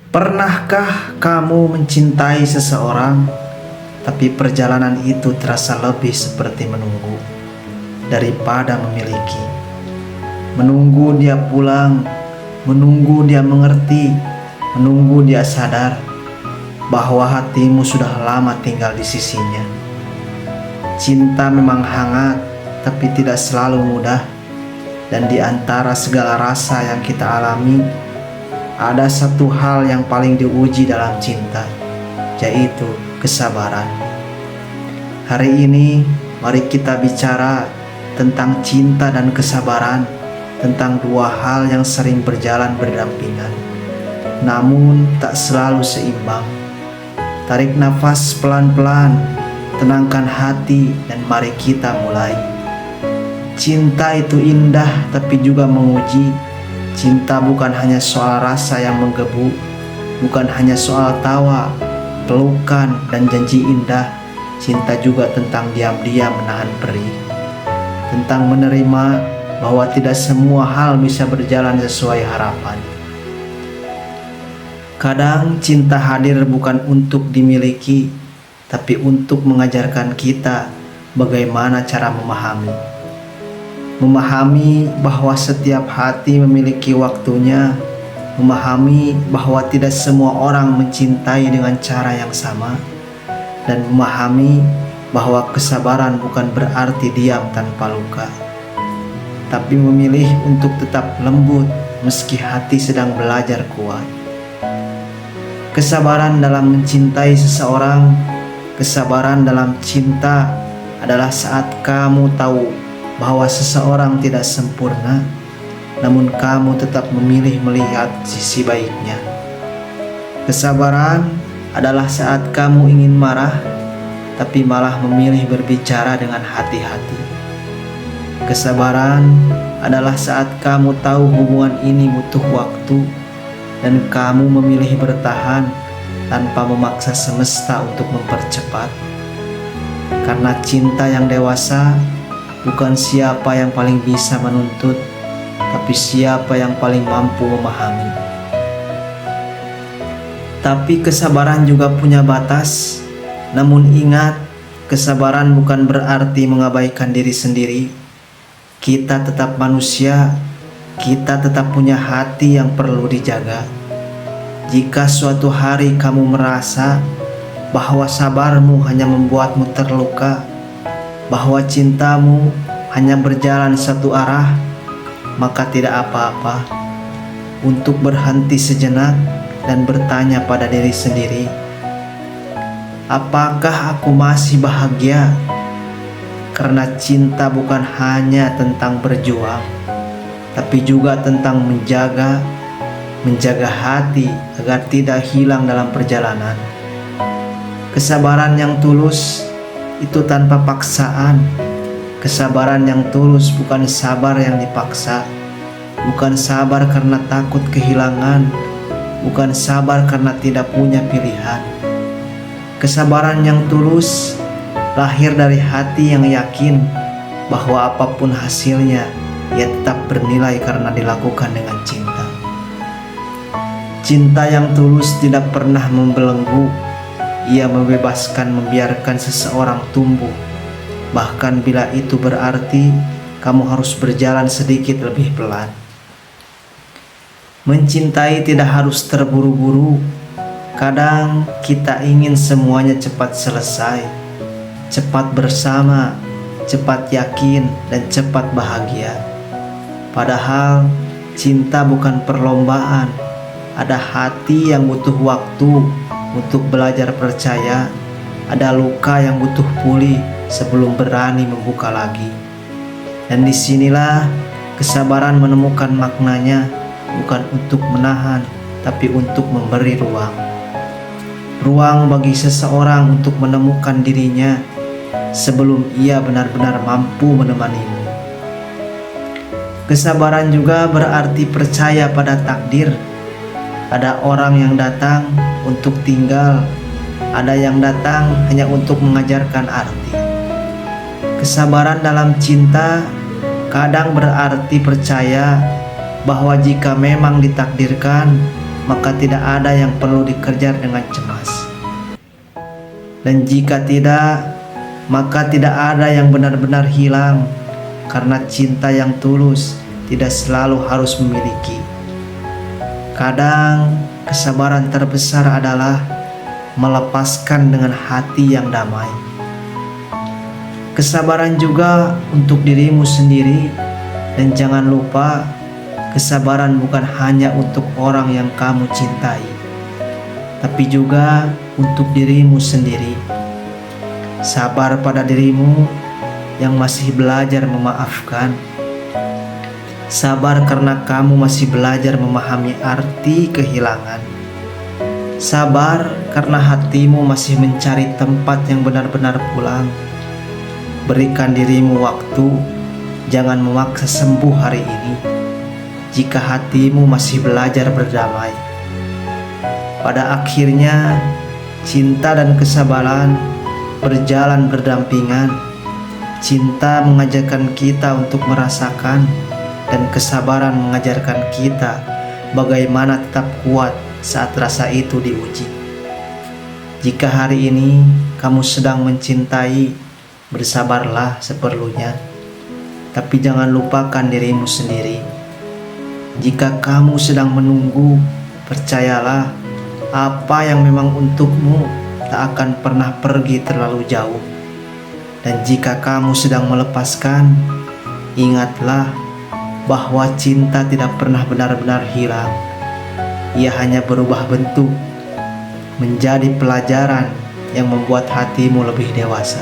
Pernahkah kamu mencintai seseorang, tapi perjalanan itu terasa lebih seperti menunggu daripada memiliki? Menunggu dia pulang, menunggu dia mengerti, menunggu dia sadar bahwa hatimu sudah lama tinggal di sisinya. Cinta memang hangat, tapi tidak selalu mudah. Dan di antara segala rasa yang kita alami, ada satu hal yang paling diuji dalam cinta, yaitu kesabaran. Hari ini, mari kita bicara tentang cinta dan kesabaran, tentang dua hal yang sering berjalan berdampingan, namun tak selalu seimbang. Tarik nafas pelan-pelan, tenangkan hati, dan mari kita mulai. Cinta itu indah tapi juga menguji. Cinta bukan hanya soal rasa yang menggebu, bukan hanya soal tawa, pelukan, dan janji indah. Cinta juga tentang diam-diam menahan perih, tentang menerima bahwa tidak semua hal bisa berjalan sesuai harapan. Kadang cinta hadir bukan untuk dimiliki, tapi untuk mengajarkan kita bagaimana cara memahami. Memahami bahwa setiap hati memiliki waktunya, memahami bahwa tidak semua orang mencintai dengan cara yang sama, dan memahami bahwa kesabaran bukan berarti diam tanpa luka, tapi memilih untuk tetap lembut meski hati sedang belajar kuat. Kesabaran dalam mencintai seseorang, kesabaran dalam cinta adalah saat kamu tahu bahwa seseorang tidak sempurna, namun kamu tetap memilih melihat sisi baiknya. Kesabaran adalah saat kamu ingin marah, tapi malah memilih berbicara dengan hati-hati. Kesabaran adalah saat kamu tahu hubungan ini butuh waktu, dan kamu memilih bertahan tanpa memaksa semesta untuk mempercepat. Karena cinta yang dewasa bukan siapa yang paling bisa menuntut, tapi siapa yang paling mampu memahami. Tapi kesabaran juga punya batas. Namun ingat, kesabaran bukan berarti mengabaikan diri sendiri. Kita tetap manusia, kita tetap punya hati yang perlu dijaga. Jika suatu hari kamu merasa bahwa sabarmu hanya membuatmu terluka, bahwa cintamu hanya berjalan satu arah, maka tidak apa-apa untuk berhenti sejenak dan bertanya pada diri sendiri, apakah aku masih bahagia? Karena cinta bukan hanya tentang berjuang, tapi juga tentang menjaga hati agar tidak hilang dalam perjalanan. Kesabaran yang tulus itu tanpa paksaan. Kesabaran yang tulus bukan sabar yang dipaksa, bukan sabar karena takut kehilangan, bukan sabar karena tidak punya pilihan. Kesabaran yang tulus lahir dari hati yang yakin bahwa apapun hasilnya, ia tetap bernilai karena dilakukan dengan cinta. Cinta yang tulus tidak pernah membelenggu. Ia membebaskan, membiarkan seseorang tumbuh, bahkan bila itu berarti kamu harus berjalan sedikit lebih pelan. Mencintai tidak harus terburu-buru. Kadang kita ingin semuanya cepat selesai, cepat bersama, cepat yakin, dan cepat bahagia. Padahal cinta bukan perlombaan. Ada hati yang butuh waktu untuk belajar percaya, ada luka yang butuh pulih sebelum berani membuka lagi. Dan disinilah kesabaran menemukan maknanya, bukan untuk menahan, tapi untuk memberi ruang. Ruang bagi seseorang untuk menemukan dirinya sebelum ia benar-benar mampu menemanimu. Kesabaran juga berarti percaya pada takdir. Ada orang yang datang untuk tinggal, ada yang datang hanya untuk mengajarkan arti. Kesabaran dalam cinta kadang berarti percaya bahwa jika memang ditakdirkan, maka tidak ada yang perlu dikejar dengan cemas. Dan jika tidak, maka tidak ada yang benar-benar hilang, karena cinta yang tulus tidak selalu harus memiliki. Kadang kesabaran terbesar adalah melepaskan dengan hati yang damai. Kesabaran juga untuk dirimu sendiri, dan jangan lupa kesabaran bukan hanya untuk orang yang kamu cintai, tapi juga untuk dirimu sendiri. Sabar pada dirimu yang masih belajar memaafkan. Sabar karena kamu masih belajar memahami arti kehilangan. Sabar karena hatimu masih mencari tempat yang benar-benar pulang. Berikan dirimu waktu, jangan memaksa sembuh hari ini jika hatimu masih belajar berdamai. Pada akhirnya, cinta dan kesabaran berjalan berdampingan. Cinta mengajarkan kita untuk merasakan, dan kesabaran mengajarkan kita bagaimana tetap kuat saat rasa itu diuji. Jika hari ini kamu sedang mencintai, bersabarlah seperlunya, tapi jangan lupakan dirimu sendiri. Jika kamu sedang menunggu, percayalah, apa yang memang untukmu tak akan pernah pergi terlalu jauh. Dan jika kamu sedang melepaskan, ingatlah bahwa cinta tidak pernah benar-benar hilang. Ia hanya berubah bentuk menjadi pelajaran yang membuat hatimu lebih dewasa.